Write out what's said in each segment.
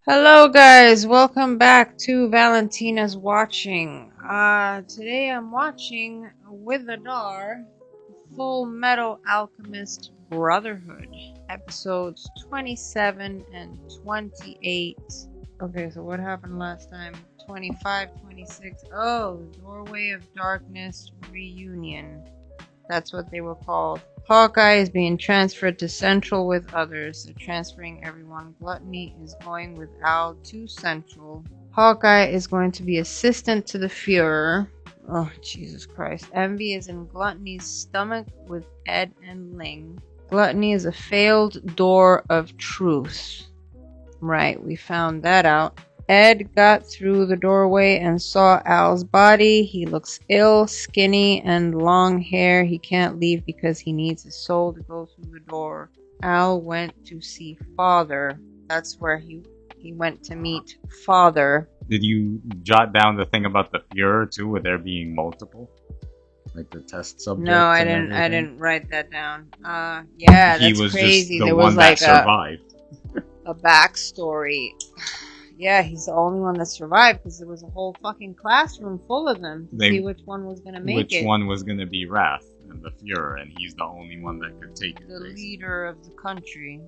Hello guys, welcome back to Valentina's Watching. Today I'm watching with Adar Full Metal Alchemist Brotherhood, episodes 27 and 28. Okay, so what happened last time? 25, 26. Oh, Doorway of Darkness Reunion. That's what they were called. Hawkeye is being transferred to Central with others. They're transferring everyone. Gluttony is going with Al to Central. Hawkeye is going to be assistant to the Fuhrer. Oh, Jesus Christ. Envy is in Gluttony's stomach with Ed and Ling. Gluttony is a failed door of truth. Right, we found that out. Ed got through the doorway and saw Al's body. He looks ill, skinny, and long hair. He can't leave because he needs his soul to go through the door. Al went to see Father. That's where he went to meet Father. Did you jot down the thing about the Fuhrer too, with there being multiple? Like the test subject? No, I didn't write that down. Yeah, he that's was crazy. Just the there one was that like survived. a backstory. Yeah, he's the only one that survived because there was a whole fucking classroom full of them to see which one was going to make it. Which one was going to be Wrath and the Fuhrer, and he's the only one that could take it. The leader of the country,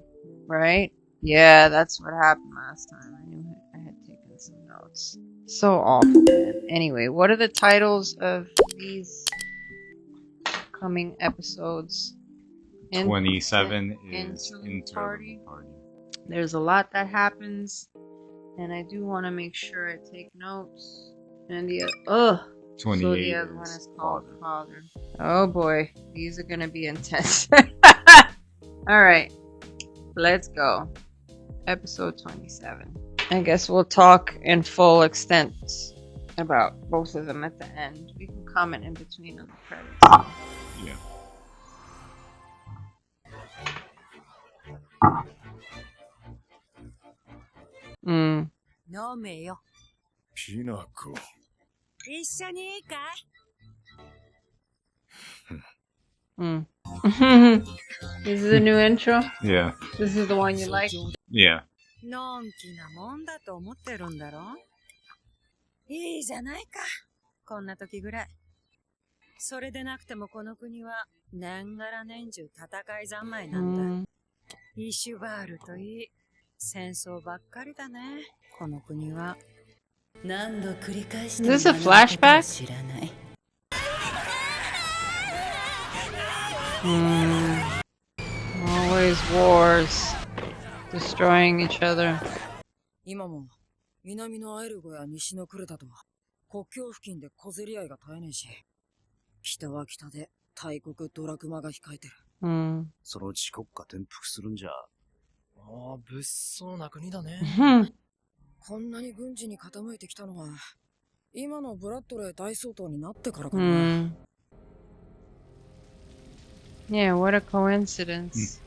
right? Yeah, that's what happened last time. I knew I had taken some notes. So awful, man. Anyway, what are the titles of these coming episodes? 27 is Interlude Party. There's a lot that happens. And I do want to make sure I take notes. And the 28 so the other one is called Father. Oh boy, these are gonna be intense. All right, let's go. Episode 27. I guess we'll talk in full extent about both of them at the end. We can comment in between on the credits. Yeah. Mm. 飲めよ。きなこ。一緒にいいかい Mm. This is the new intro? Yeah. This is the one you like? Yeah. のんきなもんだと思ってるんだろいいじゃないか。こんな時ぐらい。それでなくてもこの国は年がら年中戦い三昧なんだ。イシュバールといい。戦争ばっかりだね。この国は何度繰り返しても Is this a flashback? 知らない。Always wars. Destroying each other. 今も南のアエルゴや西のクレタとは国境付近で小競り合いが絶えねえし、北は北で大国ドラクマが控えてる。そのうち国家転覆するんじゃ。ああ、物騒な国だね。こんなに軍事に傾いてきたのは、今のブラッドレー大総統になってからかな。Yeah, what a coincidence.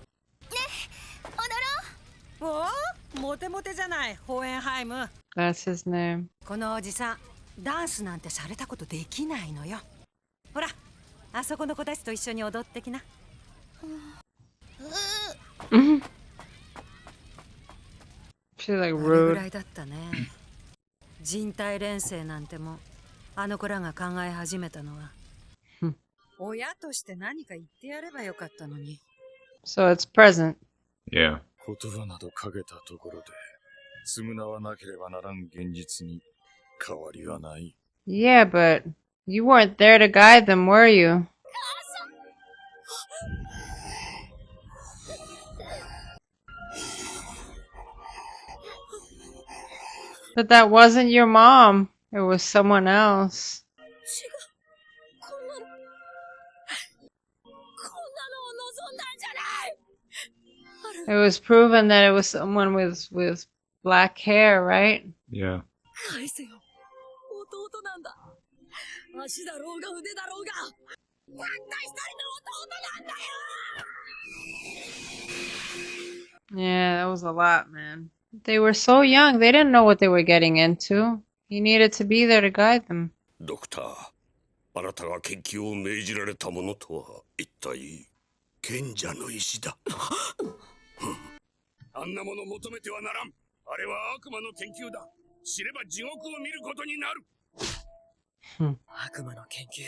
おお、モテモテじゃない、ホエンハイム。That's his name. このおじさん、ダンスなんて洒落たことできないのよ。ほら、あそこの子たちと一緒に踊ってきな。She's like あれぐ rude. らいだったね。人体錬成なんても、あの子らが考え始めたのは。親として何か言ってやればよかったのに。So it's present. Yeah. 言葉などかけたところで、償わなければならん現実に変わりはない。Yeah, but you weren't there to guide them, were you? But that wasn't your mom. It was someone else. It was proven that it was someone with black hair, right? Yeah. 返せよ。弟なんだ。足だろうが腕だろうが。たった一人の弟なんだよ。 Yeah, that was a lot, man. They were so young. They didn't know what they were getting into. He needed to be there to guide them. ドクター、あなたが研究を命じられたものとは一体賢者の石だ。あんなもの求めてはならん。あれは悪魔の研究だ。知れば地獄を見ることになる。悪魔の研究、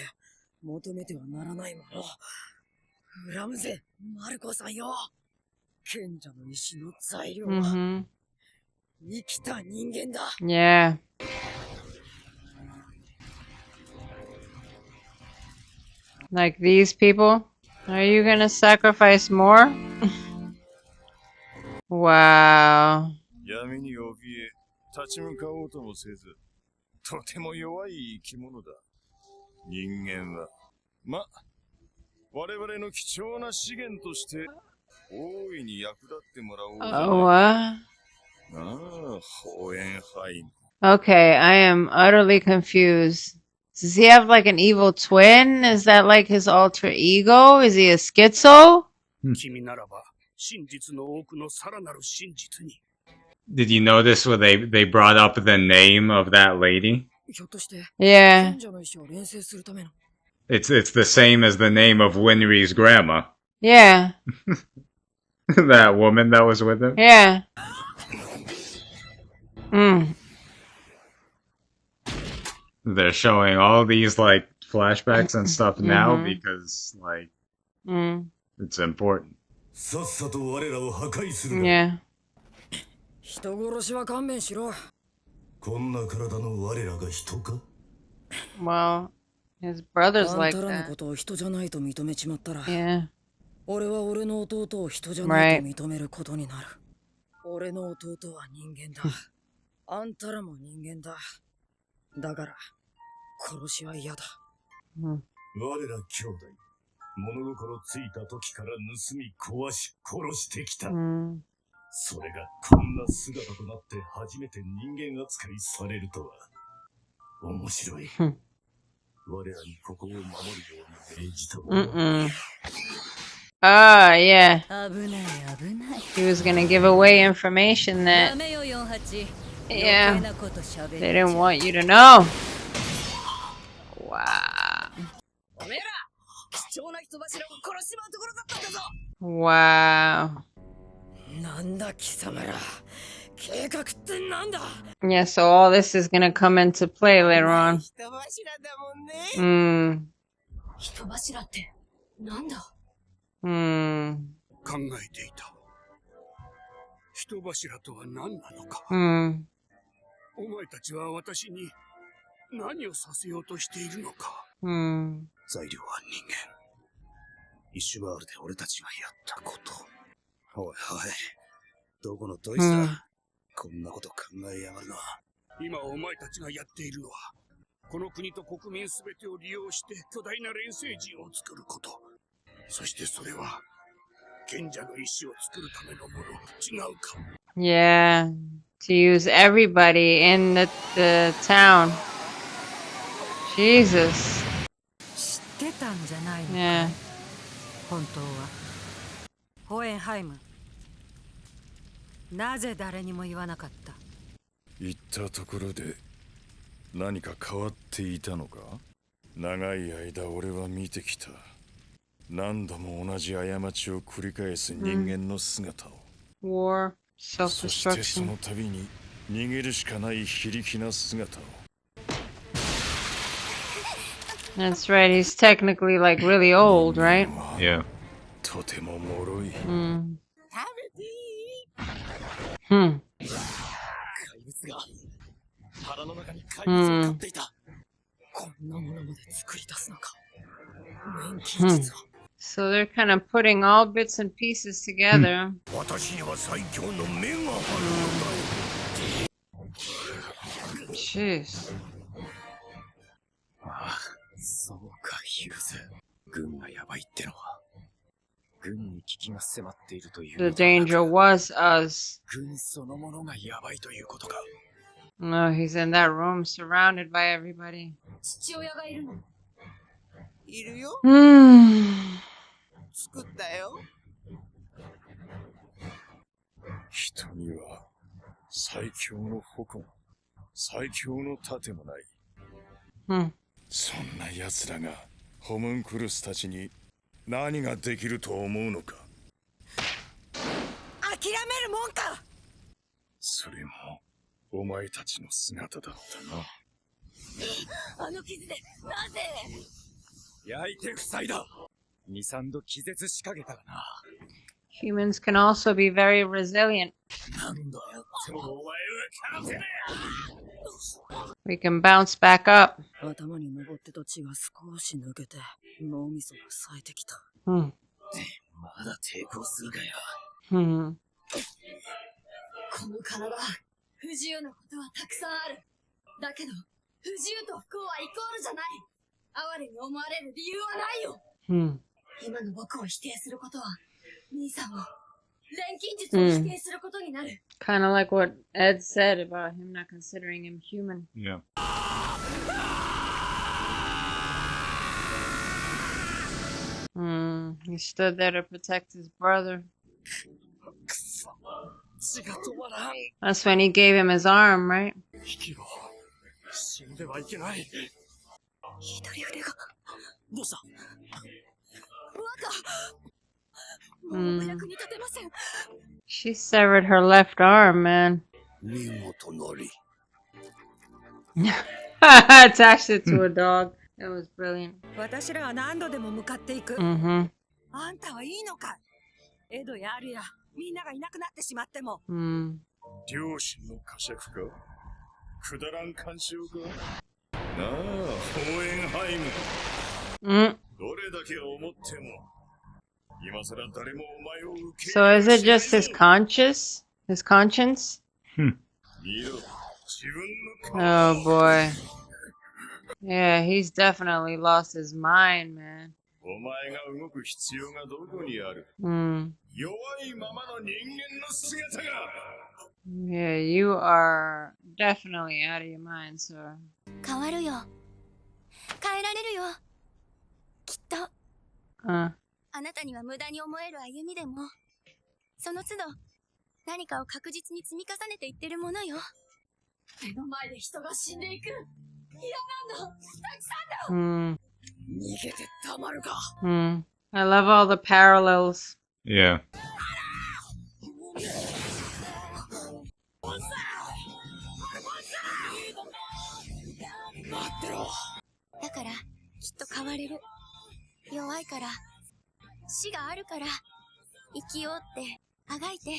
求めてはならないもの。恨むぜ、マルコさんよ。賢者の石の材料は、生きた人間だ。Yeah. Like these people? Are you gonna sacrifice more? Wow. 闇に怯え、立ち向かおうともせず、とても弱い生き物だ。人間は、我々の貴重な資源として、大いに役立ってもらおうじゃないか。What? ホエンハイム。Okay, I am utterly confused. Does he have like an evil twin? Is that like his alter ego? Is he a schizo? 君ならば、真実の奥のさらなる真実に。Did you notice when they brought up the name of that lady? Yeah. It's the same as the name of Winry's grandma. Yeah. That woman that was with him. Yeah. They're showing all these like flashbacks and stuff now because like it's important. Yeah. 人殺しは勘弁しろ。こんな体の我らが人か Well, his brother's あん like たらの that. ことを人じゃないと認めちまったら、 Yeah. 俺は俺の弟を人じゃないと認めることになる。俺の弟は人間だ。あんたらも人間だ。だから、殺しは嫌だ。我ら兄弟、物心ついた時から盗み壊し殺してきた。それがこんな姿となって初めて人間扱いされるとは。面白い。我らにここを守るように命じたもの。Ah, yeah. 危ない危ない。 He was gonna give away information that, ダメよ48。 yeah, 余計なこと喋っ they didn't want you to know. Wow. おめえら、貴重な人柱を殺しちまうところだったんだぞ。 Wow. なんだ貴様ら、計画ってなんだ。 Yeah, so all this is gonna come into play later on. 人柱だもんね。人柱ってなんだ。考えていた。人柱とは何なのか。お前たちは私に何をさせようとしているのか。材料は人間。イシュバールで俺たちがやったこと。おいおい、どこのドイツだ。こんなこと考えやがるのは。今お前たちがやっているのは、この国と国民すべてを利用して巨大な錬成人を作ること。そしてそれは、賢者の意志を作るためのもの。違うか。Yeah, to use everybody in the town. Jesus. 知ってたんじゃないのかい。 Yeah. 本当は。ホエンハイム。なぜ誰にも言わなかった。言ったところで何か変わっていたのか。長い間俺は見てきた。何度も同じ過ちを繰り返す人間の姿を。War, そしてそ self-destruction. の度に逃げるしかない非力な姿を。 That's right, he's technically like really old, right? Yeah. とても脆い。怪物が腹の中に怪物を飼っていた。こんなものまで作り出すのか。年金術を。So they're kind of putting all bits and pieces together. 私には最強の目があるのだよ。Jeez. ああ、そうか、ヒューズ。軍がやばいってのは。軍に危機が迫っているという。 The danger was us. 軍そのものがやばいということか。 No, he's in that room surrounded by everybody. 父親がいるの。いるよ。 作ったよ。人には最強の矛、最強の盾もない。そんな奴らがホムンクルスたちに何ができると思うのか。諦めるもんか。それもお前たちの姿だったな。あの傷でなぜ？焼いて塞いだ。2、3度気絶しかけたがな。Humans can also be very resilient. 何度やってもお前は勝てねえ。 We can bounce back up. 頭に登ってた血が少し抜けて脳みそが冴えてきた。まだ抵抗するかよ。この体、不自由なことはたくさんある。だけど、不自由と不幸はイコールじゃない。哀れに思われる理由はないよ。今の僕を否定することは、兄さんを、錬金術を否定することになる。Kind of like what Ed said about him not considering him human. Yeah. He stood there to protect his brother. くそ。血が止まらん。 That's when he gave him his arm, right? 息を死んではいけない。左腕が。どうした？もうお役に立てません。 She severed her left arm, man. 見事なり。Attached it to a dog. That was brilliant. 私らは何度でも向かっていく。 Mm-hmm. あんたはいいのか？エドやアリア、みんながいなくなってしまっても。両親の呵責か？くだらん干渉か？なあ、ホーエンハイム。どれだけ思っても、今さら誰もお前を受け So is it just his conscience? His conscience? 見ろ、自分の Oh boy. Yeah, he's definitely lost his mind, man. お前が動く必要がどこにある？弱いままの人間の姿が。 Yeah, you are definitely out of your mind, sir. 変わるよ。変えられるよ。きっと。あなたには無駄に思える歩みでも、その都度、何かを確実に積み重ねていってるものよ。目の前で人が死んでいく。嫌なんだ。たくさんだ。逃げてたまるか。I love all the parallels. Yeah. 待ってろ。だから、きっと変われる。弱いから、死があるから、生きようって、あがいて、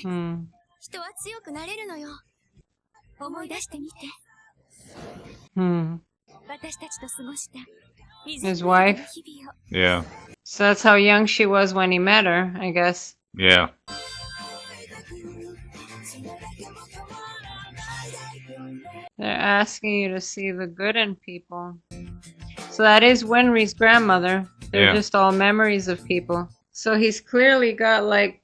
人は強くなれるのよ。思い出してみて。私たちと過ごした、His wife? 日々を。 Yeah. So that's how young she was when he met her, I guess. Yeah. They're asking you to see the good in people. So that is Winry's grandmother. They're just all memories of people. So he's clearly got like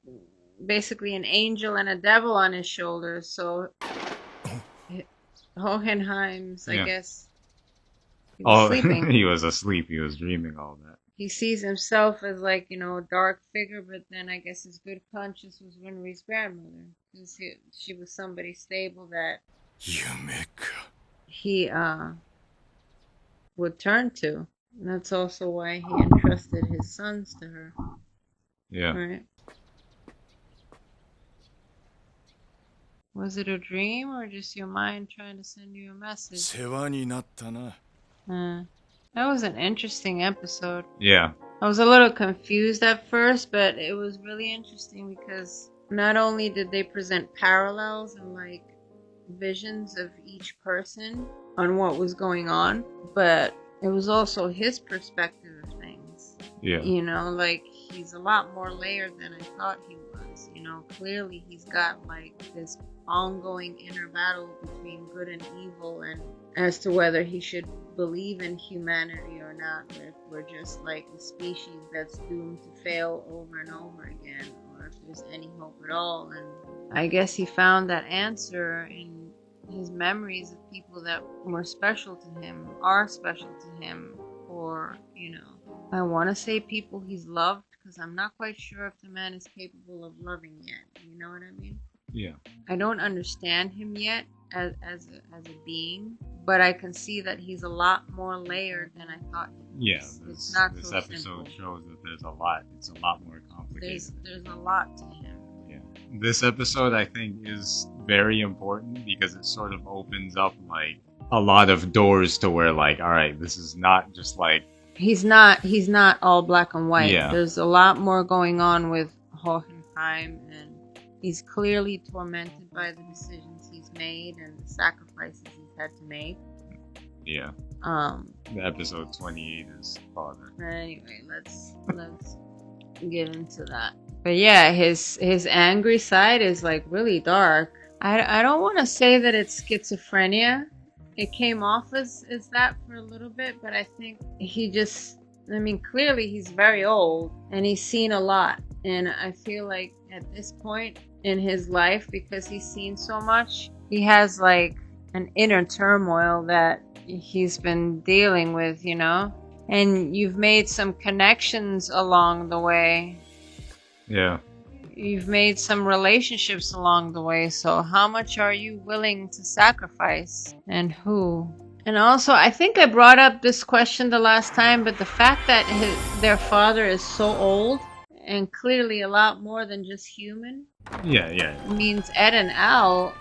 basically an angel and a devil on his shoulders. So Hohenheim's, I guess. He was sleeping. He was asleep. He was dreaming all that. He sees himself as like, you know, a dark figure, but then I guess his good conscience was Winry's grandmother. Because she was somebody stable that he would turn to. And that's also why he entrusted his sons to her. Yeah. Right? Was it a dream or just your mind trying to send you a message? 世話になったな。 That was an interesting episode. Yeah. I was a little confused at first, but it was really interesting because not only did they present parallels and like visions of each person on what was going on, but it was also his perspective of things. Yeah. You know, like he's a lot more layered than I thought he was. You know, clearly he's got like this ongoing inner battle between good and evil, and as to whether he should believe in humanity or not, or if we're just like a species that's doomed to fail over and over again, or if there's any hope at all. And I guess he found that answer in his memories of people that were special to him, are special to him, or, you know, I want to say people he's loved, because I'm not quite sure if the man is capable of loving yet. You know what I mean? Yeah. I don't understand him yet as a being, but I can see that he's a lot more layered than I thought he was. Yeah. It's not this so episode simple. shows that there's a lot. It's a lot more complicated. There's a lot to him. Yeah. This episode, I think, is very important because it sort of opens up like a lot of doors to where, like, all right, this is not just like he's not all black and white. Yeah. There's a lot more going on with Hohenheim, and he's clearly tormented by the decisions he's made and the sacrifices he's had to make. Yeah. The episode 28 is father. Anyway, let's get into that. But yeah, his angry side is like really dark. I don't want to say that it's schizophrenia. It came off as that for a little bit, but I think he just, I mean, clearly he's very old and he's seen a lot. And I feel like at this point in his life, because he's seen so much, he has like an inner turmoil that he's been dealing with, you know? And you've made some connections along the way. Yeah. You've made some relationships along the way, so how much are you willing to sacrifice? And who? And also, I think I brought up this question the last time, but the fact that their father is so old and clearly a lot more than just human. Yeah. Means Ed and Al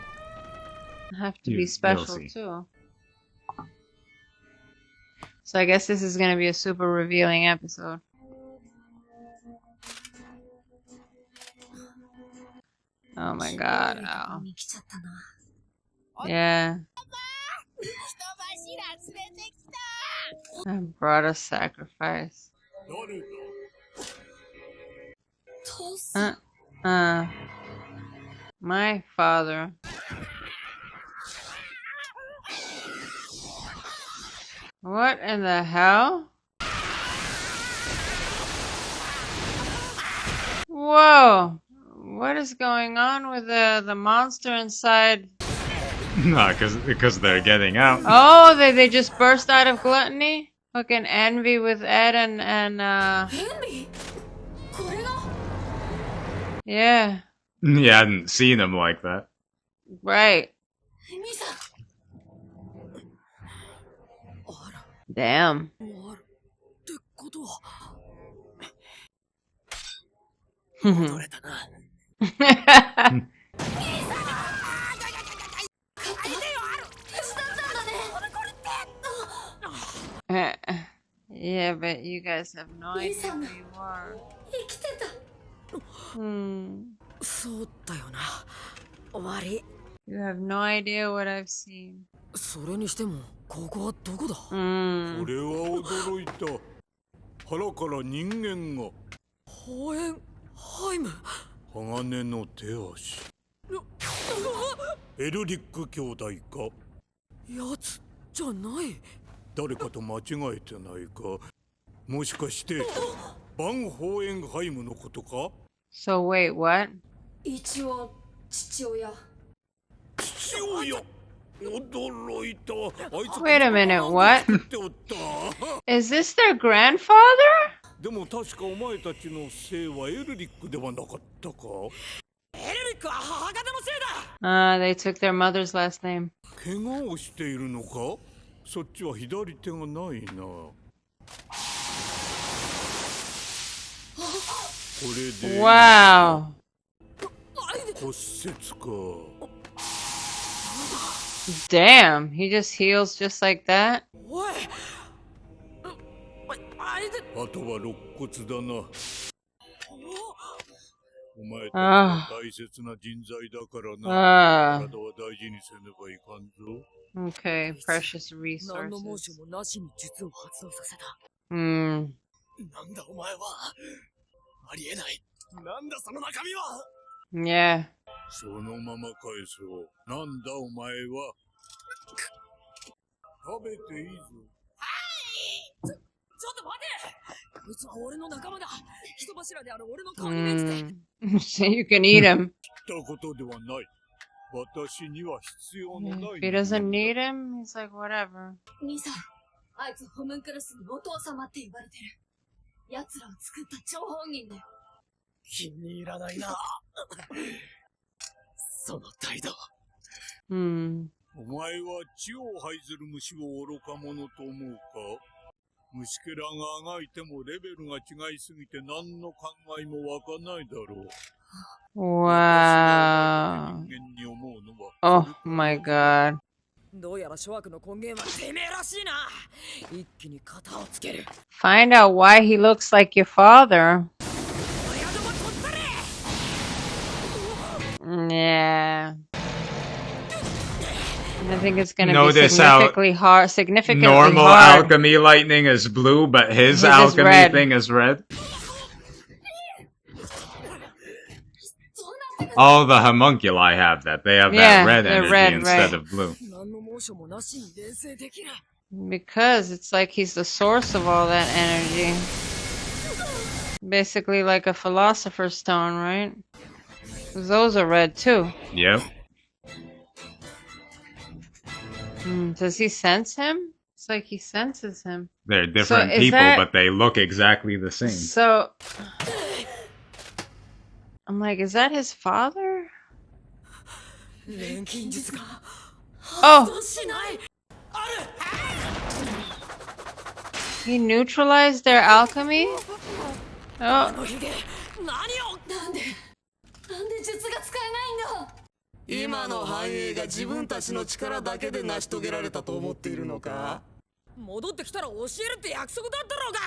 have to be special too. So I guess this is going to be a super revealing episode. Oh my god. Al. Yeah. I brought a sacrifice. My father. What in the hell? Whoa! What is going on with the monster inside? No, because they're getting out. Oh, they just burst out of gluttony? Fucking envy with Ed and yeah. You hadn't seen him like that. Right. Damn. Yeah, but you guys have no idea who you are. You have no idea what I've seen. それにしてもここはどこだこれは驚いた腹から人間がホエンハイム鋼の手足エルリック兄弟かやつじゃない誰かと間違えてないかもしかしてバンホーエンハイムのことか So wait, what? 一応父親 父親 Wait a minute, what? Is this their grandfather? でも確かお前たちの姓はエルリックではなかったかエルリックは母方の姓だ They took their mother's last name. 怪我をしているのかそっちは左手がないなこれで Wow. 骨折か Damn, he just heals just like that? あとは肋骨だなお前たちは大切な人材だからな体は大事にせねばいかんぞ Okay, precious resources. 何のモーションもなしに術を発動させた。なんだお前はありえないなんだその中身は Yeah. そのまま返そうなんだお前は食べていいぞちょっと待てこいつは俺の仲間だ人柱である俺の顔に面して So you can eat him. たことではない私には必要のない If he doesn't need him, he's like, whatever. 兄さんあいつホムンクルスにお父様って言われてる奴らを作った張本人だよ気に入らないなその態度お前は血を排ずる虫を愚か者と思うか虫けらがあがいてもレベルが違いすぎて何の考えも湧かないだろう Wow. Oh my god. どうやら諸悪の根源はてめえらしいな。一気に型をつける。 Find out why he looks like your father. Yeah. I think it's gonna Notice be significantly hard. Normal alchemy lightning is blue, but his alchemy thing is red. All the homunculi have that. They have that red energy instead of blue. Because it's like he's the source of all that energy. Basically like a philosopher's stone, right? 'Cause those are red too. Yep. Does he sense him? It's like he senses him. They're different people, but they look exactly the same. So I'm like, is that his father? Oh! He neutralized their alchemy? Oh. 今の繁栄が自分たちの力だけで成し遂げられたと思っているのか？戻ってきたら教えるって約束だったろうが。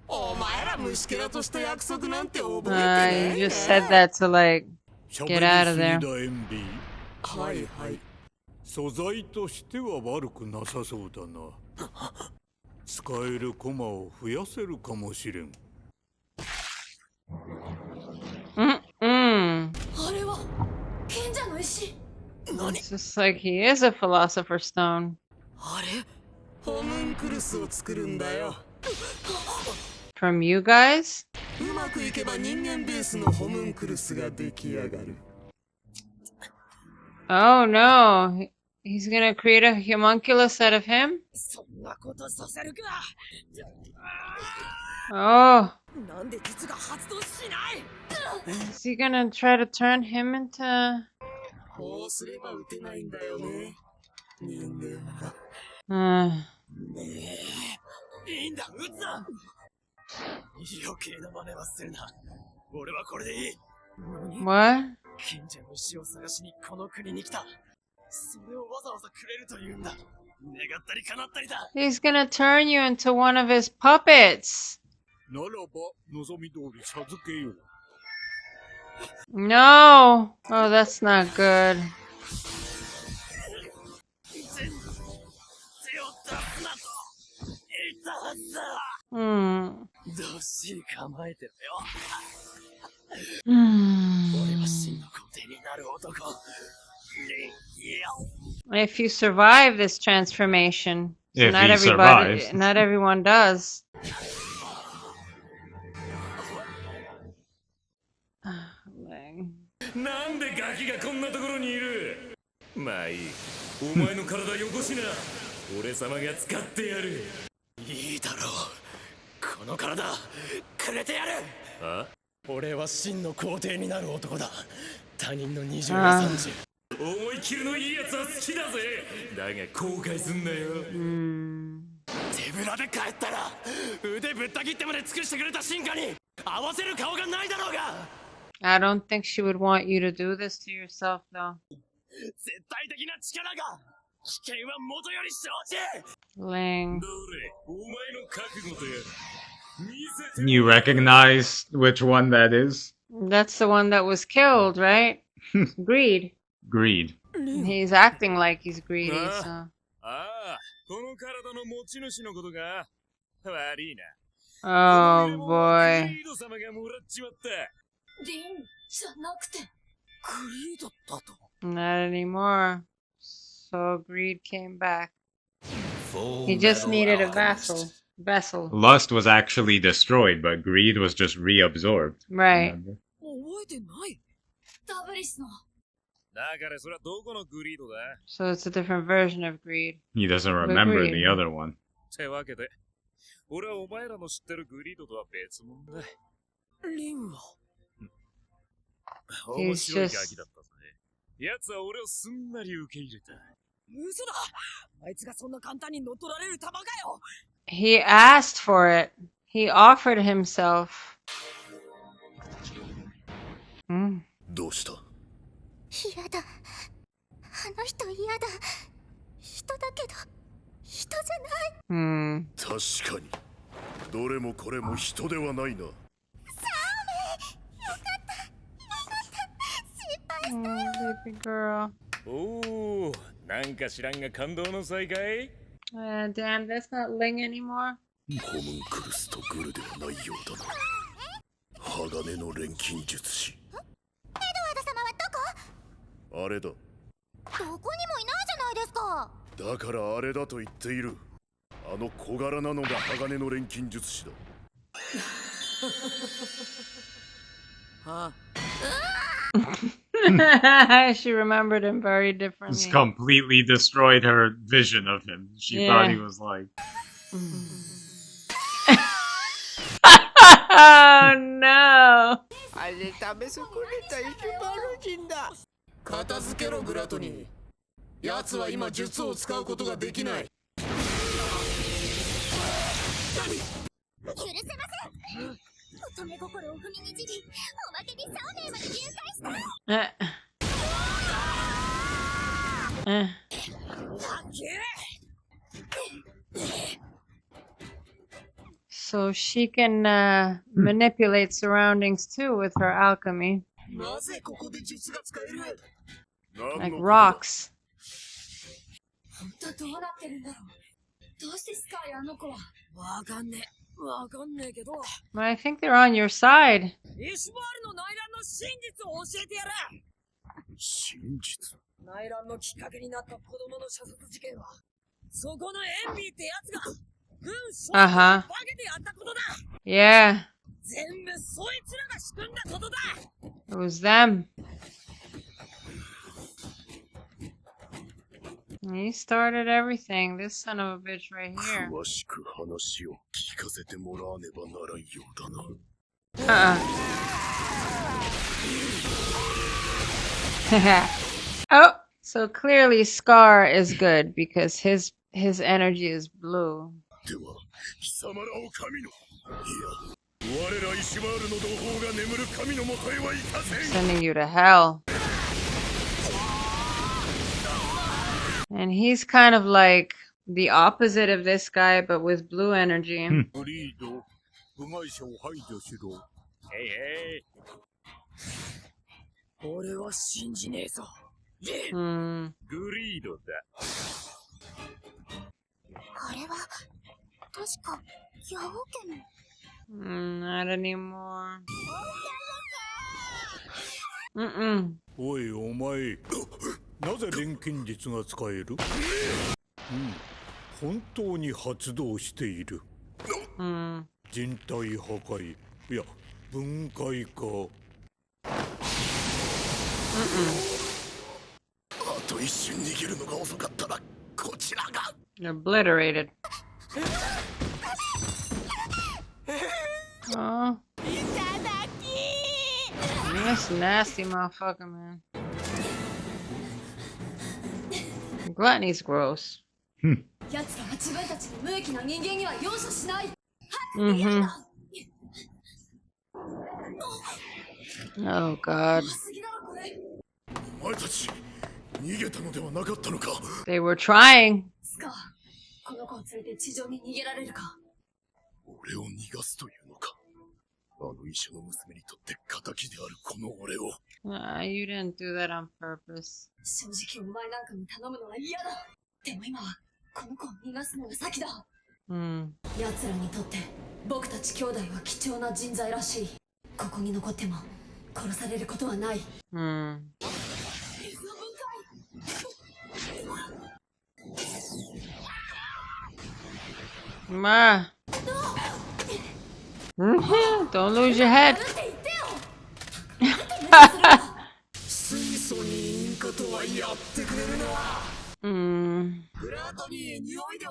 お前ら虫けらとした約束なんて覚えてねえ。 You just said that to like get out of there. はいはい。素材としては悪くなさそうだな。使えるコマを増やせるかもしれん。It's just like he is a philosopher's stone. あれ？ホムンクルスを作るんだよ。 From you guys? うまくいけば人間ベースのホムンクルスが出来上がる。 Oh no. He's gonna create a homunculus out of him? そんなことさせるか。 Oh. なんで実が発動しない？ Is he gonna try to turn him into... こうすれば撃てないんだよね。人間は。いいんだ、撃つな。余計な真似はするな。俺はこれでいい。 What? 賢者の石を探しにこの国に来た。それをわざわざくれるというんだ。願ったり叶ったりだ。 He's gonna turn you into one of his puppets. ならば望み通り授けよう。 No. Oh, that's not good. どっしり構えてるよ。 If you survive this transformation, so If he survives. not everyone does. Lang. なんでガキがこんなところにいる？まあいい。お前の体よこしな。俺様が使ってやる。いいだろう。この体くれてやる。あ？俺は真の皇帝になる男だ。他人の20や30。思い切りのいいやつは好きだぜ。だが後悔すんなよ。手ぶらで帰ったら腕ぶった切ってまで尽くしてくれた進化に合わせる顔がないだろうが。 I don't think she would want you to do this to yourself, though. 絶対的な力が危険は元より承知。 Lang. どれ、お前の覚悟とやら。 You recognize which one that is? That's the one that was killed, right? Greed. Greed. He's acting like he's greedy, so. ああ、この体の持ち主のことが悪いな。 Oh boy. リード様がもらっちまった。リンじゃなくてグリードだと。 Not anymore. So Greed came back. He just needed a vessel. Lust was actually destroyed, but greed was just reabsorbed. Right. Remember? 覚えてない。ダブリスのだからそれはどこのグリードだ？ So it's a different version of Greed. He doesn't remember Greed. the other one. ってわけで、俺はお前らの知ってるグリードとは別物だ。リンは面白いガキだったぜ。奴は俺をすんなり受け入れた。嘘だ。あいつがそんな簡単に乗っ取られる玉かよ。 He asked for it. He offered himself. どうした？嫌だ。あの人嫌だ。人だけど人じゃない。確かにどれもこれも人ではないな。Baby girl. おお、なんか知らんが感動の再会。Damn, that's not Ling anymore. ホムンクルスとグルではないようだな。鋼の錬金術師。エドワード様はどこ？あれだ。どこにもいないじゃないですか。だからあれだと言っている。あの小柄なのが鋼の錬金術師だ。She remembered him very differently. Just completely destroyed her vision of him. She thought he was like... Oh no! あれ食べ損ねたイシュバル人だ。片付けろグラトニー。奴は今術を使うことができない。許せません。乙女心を踏みにじり、おまけにサーメンまで誘拐した。So she can manipulate surroundings too with her alchemy. Like rocks. 本当どうなってるんだろう。どうしてスカイあの子は。わかんねえけど。But I think they're on your side. イシュバールの内乱の真実を教えてやれ。真実？内乱のきっかけになった子供の射殺事件は、そこのエンビーってやつが軍将を化けてやったことだ。Yeah. 全部そいつらが仕組んだことだ。It was them. He started everything. This son of a bitch right here. 詳しく話を聞かせてもらわねばならんようだな。Oh, so clearly Scar is good because his energy is blue. では、貴様らを神の、いや、我らイシュバールの同胞が眠る神のもとへは行かせん。 Sending you to hell. And he's kind of like the opposite of this guy, but with blue energy. ブリード、部外者を排除しろ。へいへい。俺は信じねえぞ。グリードだ。あれは確かヤオ家の。Not anymore. おいお前、なぜ錬金術が使える？本当に発動している。人体破壊、いや分解か。あと一瞬逃げるのが遅かったらこちらが。Obliterated. Oh. This nasty motherfucker, man. Gluttony's gross. 奴らは自分たちの無益な人間には容赦しない。Oh God. お前たち逃げたのではなかったのか。 They were trying. スカー、この子を連れて地上に逃げられるか。俺を逃がすというのか。あの医者の娘にとって仇であるこの俺を。You didn't do that on purpose. 正直お前なんかに頼むのは嫌だ。でも今はこの子を逃がすのが先だ。奴らにとって僕たち兄弟は貴重な人材らしい。ここに残っても殺されることはない。Ma. Don't lose your head. 水素にインカとはやってくれるな。グラトニー、匂いで追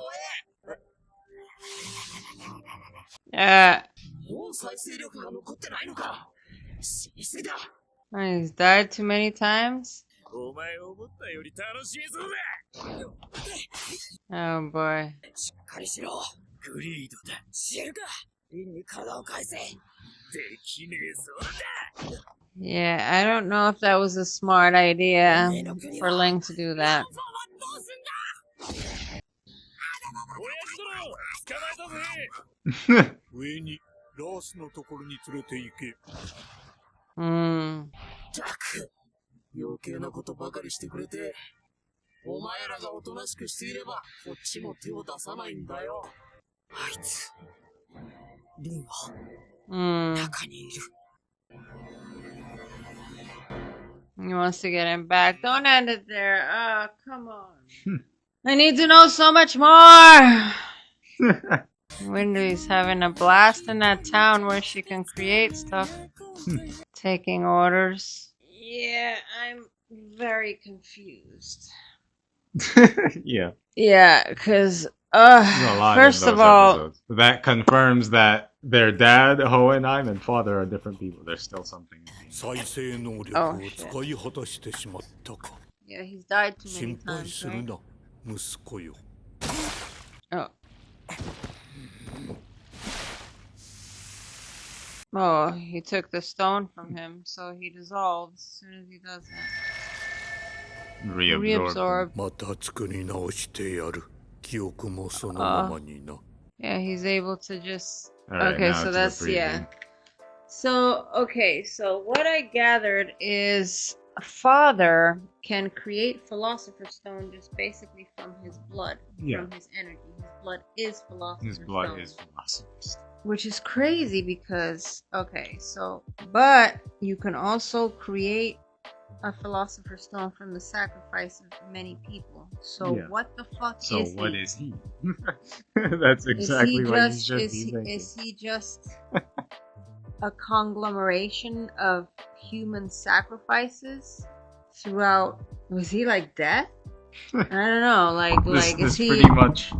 え。もう再生力が残ってないのか。死にすぎだ。He's died too many times. お前思ったより楽しいぞだ。Oh boy. しっかりしろ。グリードだ。知るか。リンに体を返せ。できねえそうだ。Yeah, I don't know if that was a smart idea for Ling to do that. 上にラースのところに連れて行け。ったく、余計なことばかりしてくれて、お前らがおとなしくしていれば、こっちも手を出さないんだよ。あいつ、リンは、中にいる。He wants to get him back. Don't end it there. Oh, come on. I need to know so much more. Windy's having a blast in that town where she can create stuff. Taking orders. Yeah, I'm very confused. Yeah. Yeah, because, First of all... episodes. That confirms that their dad, Hohenheim, and father are different people. There's still something. Oh, shit. Yeah, he's died too many times, right? Oh. Oh, he took the stone from him, so he dissolves as soon as he does that. Reabsorb. Yeah, he's able to just... Right, okay, so that's... yeah. So, okay, so what I gathered is a father can create Philosopher's Stone just basically from his blood, from his energy. His blood is Philosopher's Stone. His blood is Philosopher's Stone. Which is crazy because, okay, so, but you can also create a Philosopher's Stone from the sacrifice of many people. So what the fuck is he? So what is he? That's exactly what you should be thinking. Is he just a conglomeration of human sacrifices throughout? Was he like death? I don't know. Like this is he pretty much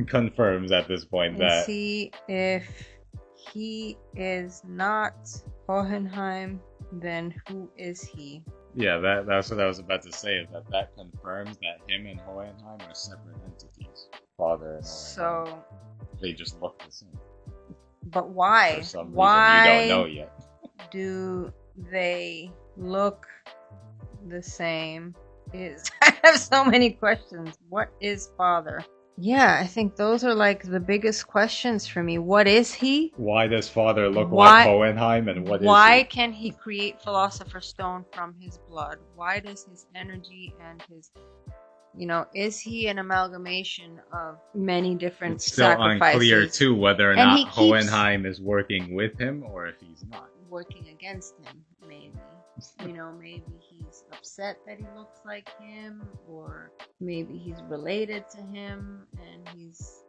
confirms at this point that if he is not Hohenheim, then who is he? Yeah, that's what I was about to say. Is that confirms that him and Hohenheim are separate entities, father and Hohenheim. So they just look the same. But why? For some why reason you don't know yet. Do they look the same? I have so many questions. What is father? Yeah, I think those are like the biggest questions for me. What is he? Why does father look like Hohenheim, and what is he? Why can he create Philosopher's Stone from his blood? Why does his energy and his, is he an amalgamation of many different sacrifices? It's still unclear too whether or not Hohenheim is working with him or if he's not. Working against him, maybe. Maybe he's upset that he looks like him, or maybe he's related to him and he's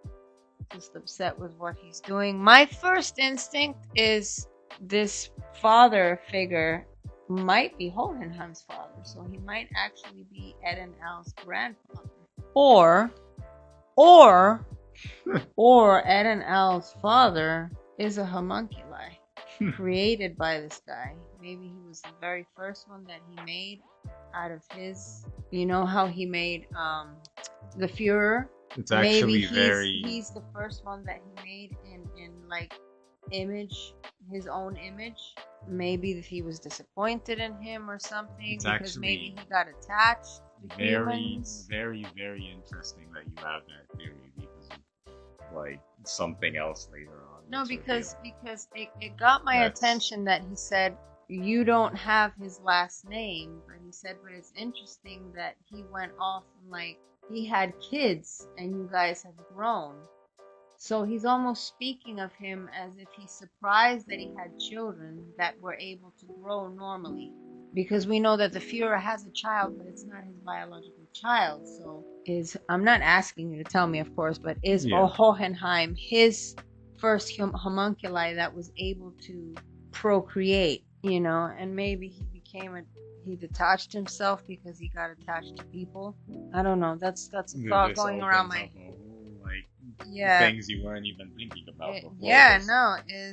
just upset with what he's doing. My first instinct is this father figure might be Hohenheim's father, so he might actually be Ed and Al's grandfather. Or Ed and Al's father is a homunculi created by this guy. Maybe he was the very first one that he made out of his... You know how he made the Führer? It's actually Maybe he's the first one that he made in like image, his own image. Maybe he was disappointed in him or something, because maybe he got attached to humans. Very, very interesting that you have that theory, because of like something else later on. No, because it got my attention that he said you don't have his last name, but he said, but it's interesting that he went off and like he had kids and you guys have grown. So he's almost speaking of him as if he's surprised that he had children that were able to grow normally. Because we know that the Führer has a child, but it's not his biological child. So I'm not asking you to tell me, of course, but is Hohenheim his first homunculi that was able to procreate, and maybe he detached himself because he got attached to people. I don't know. That's a thought going around my things you weren't even thinking about before.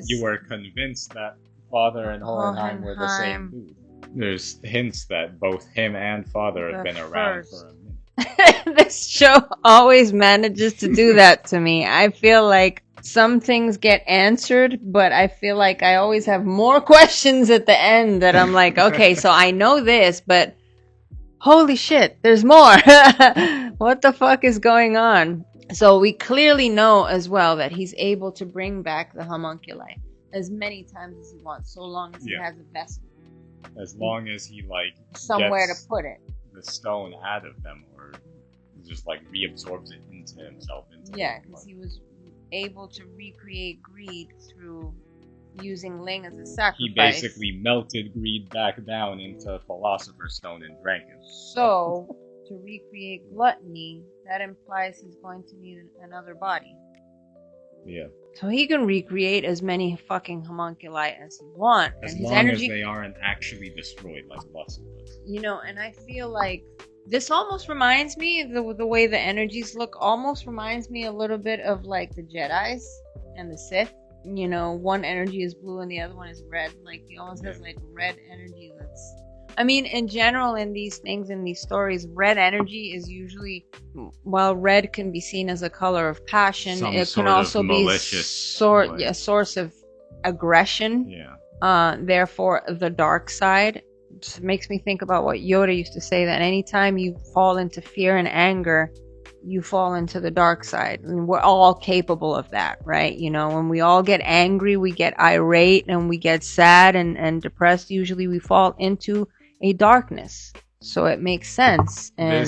You were convinced that father and Hohenheim were the same dude. There's hints that both him and father have been around for a minute. This show always manages to do that to me. I feel like some things get answered, but I feel like I always have more questions at the end that I'm like, okay, so I know this, but holy shit, there's more. What the fuck is going on? So we clearly know as well that he's able to bring back the homunculi as many times as he wants, so long as he has a vessel. As long as he somewhere to put it, the stone out of them, or just reabsorbs it into himself. Because he was able to recreate greed through using Ling as a sacrifice. He basically melted greed back down into Philosopher's Stone and drank it. So, to recreate gluttony, that implies he's going to need another body. Yeah. So he can recreate as many fucking homunculi as he wants. As long as they aren't actually destroyed like Lust was. And I feel like this almost reminds me, the way the energies look, almost reminds me a little bit of the Jedis and the Sith. One energy is blue and the other one is red. He almost has red energy that's... I mean, in general, in these things, in these stories, red energy is usually, while red can be seen as a color of passion, it can also be a source of aggression. Yeah. Therefore, the dark side. It makes me think about what Yoda used to say, that anytime you fall into fear and anger, you fall into the dark side. And we're all capable of that, right? When we all get angry, we get irate, and we get sad and depressed, usually we fall into a darkness. So it makes sense. And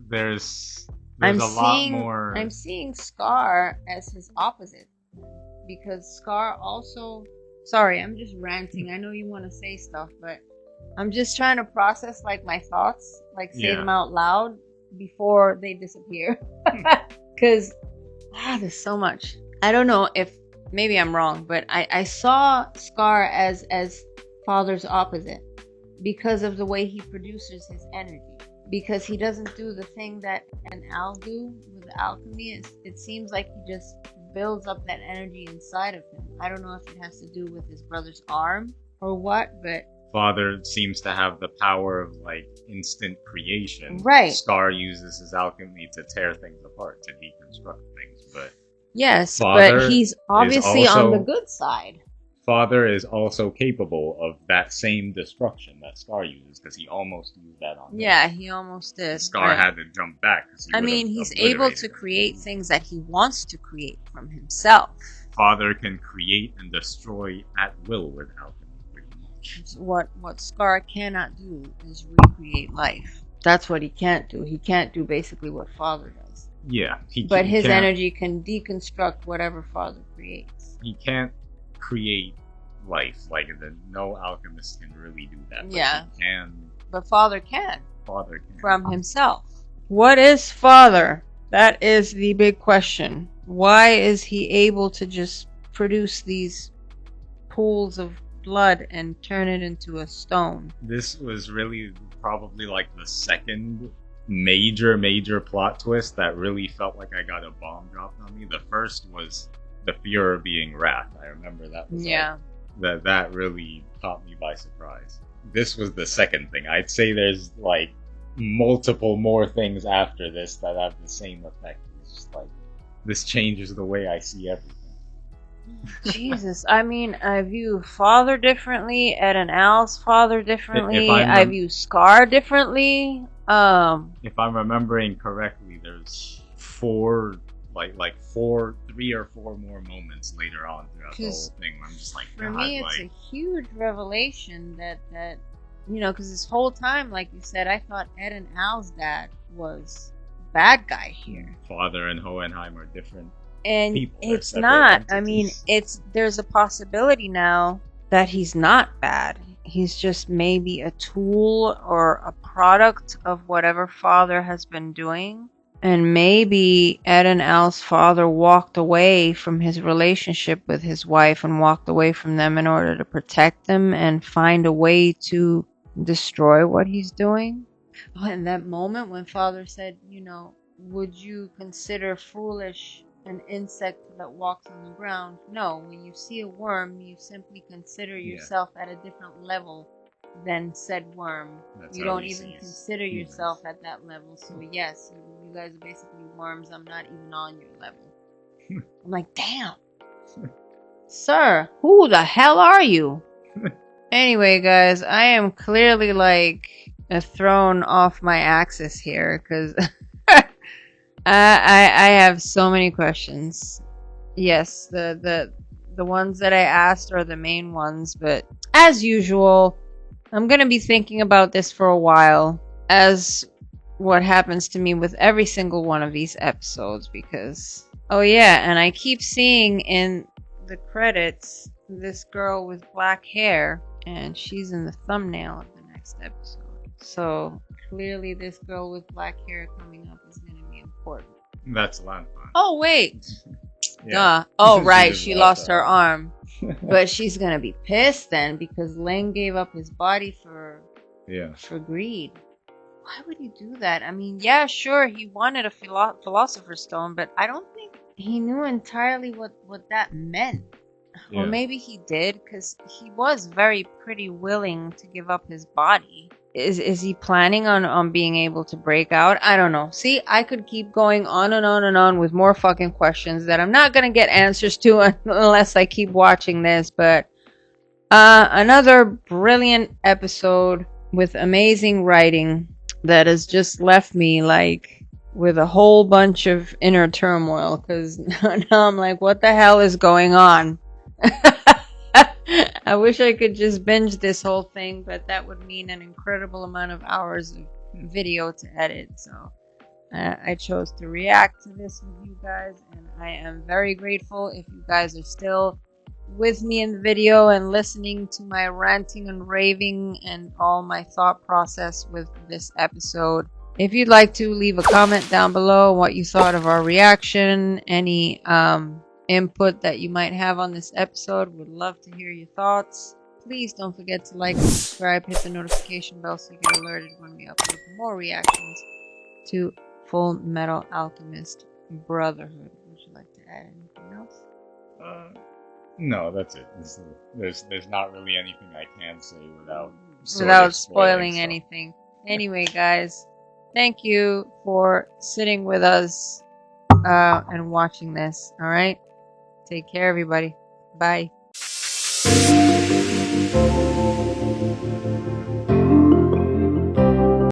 there's a lot more. I'm seeing Scar as his opposite, because Scar also... Sorry, I'm just ranting. I know you want to say stuff, but I'm just trying to process my thoughts, say them out loud before they disappear. Because there's so much. I don't know if maybe I'm wrong, but I saw Scar as Father's opposite because of the way he produces his energy. Because he doesn't do the thing that an Al do with alchemy. It seems like he just builds up that energy inside of him. I don't know if it has to do with his brother's arm or what, but Father seems to have the power of instant creation. Right. Scar uses his alchemy to tear things apart, to deconstruct things. But yes, Father but he's obviously on the good side. Father is also capable of that same destruction that Scar uses, because he almost used that on him. Yeah, he almost did. Scar had to jump back. He's able to create things that he wants to create from himself. Father can create and destroy at will with alchemy. What Scar cannot do is recreate life. That's what he can't do. He can't do basically what Father does. Yeah. But his energy can deconstruct whatever Father creates. He can't create life. No alchemist can really do that. But Father can. Father can. From himself. What is Father? That is the big question. Why is he able to just produce these pools of blood and turn it into a stone? This was really probably the second major plot twist that really felt like I got a bomb dropped on me. The first was the Führer being Wrath. I remember that was that really caught me by surprise. This was the second thing. I'd say there's multiple more things after this that have the same effect. It's just this changes the way I see everything. Jesus, I mean, I view Father differently, Ed and Al's father differently, I view Scar differently. If I'm remembering correctly, there's three or four more moments later on throughout the whole thing. I'm just for me, it's a huge revelation that because this whole time, like you said, I thought Ed and Al's dad was bad guy here. Father and Hohenheim are different. And people, it's not. entities. I mean, there's a possibility now that he's not bad. He's just maybe a tool or a product of whatever Father has been doing. And maybe Ed and Al's father walked away from his relationship with his wife and walked away from them in order to protect them and find a way to destroy what he's doing. Oh, and that moment when Father said, would you consider foolish an insect that walks on the ground? No, when you see a worm, you simply consider yourself at a different level than said worm. You don't even consider yourself at that level. So yes, you guys are basically worms. I'm not even on your level. I'm like, damn. Sir, who the hell are you? Anyway, guys, I am clearly like thrown off my axis here because I have so many questions. Yes, the ones that I asked are the main ones, but as usual, I'm gonna be thinking about this for a while, as what happens to me with every single one of these episodes, because oh yeah, and I keep seeing in the credits this girl with black hair, and she's in the thumbnail of the next episode. So clearly this girl with black hair coming up is going to be important. That's Lanfan. Oh wait. Yeah. Oh right, she lost her arm. But she's going to be pissed then because Ling gave up his body for greed. Why would he do that? I mean, yeah, sure, he wanted a philosopher's stone, but I don't think he knew entirely what that meant. Yeah. Or maybe he did, because he was pretty willing to give up his body. Is he planning on being able to break out? I don't know. See, I could keep going on and on and on with more fucking questions that I'm not going to get answers to unless I keep watching this. But another brilliant episode with amazing writing that has just left me like with a whole bunch of inner turmoil, because now I'm like, what the hell is going on? I wish I could just binge this whole thing, but that would mean an incredible amount of hours of video to edit. So I chose to react to this with you guys, and I am very grateful if you guys are still with me in the video and listening to my ranting and raving and all my thought process with this episode. If you'd like to leave a comment down below what you thought of our reaction, any input that you might have on this episode, would love to hear your thoughts. Please don't forget to like, subscribe, hit the notification bell so you get alerted when we upload more reactions to Full Metal Alchemist Brotherhood. Would you like to add anything else? No, that's it. There's not really anything I can say without spoiling anything. Anyway, guys, thank you for sitting with us and watching this. All right, take care, everybody. Bye.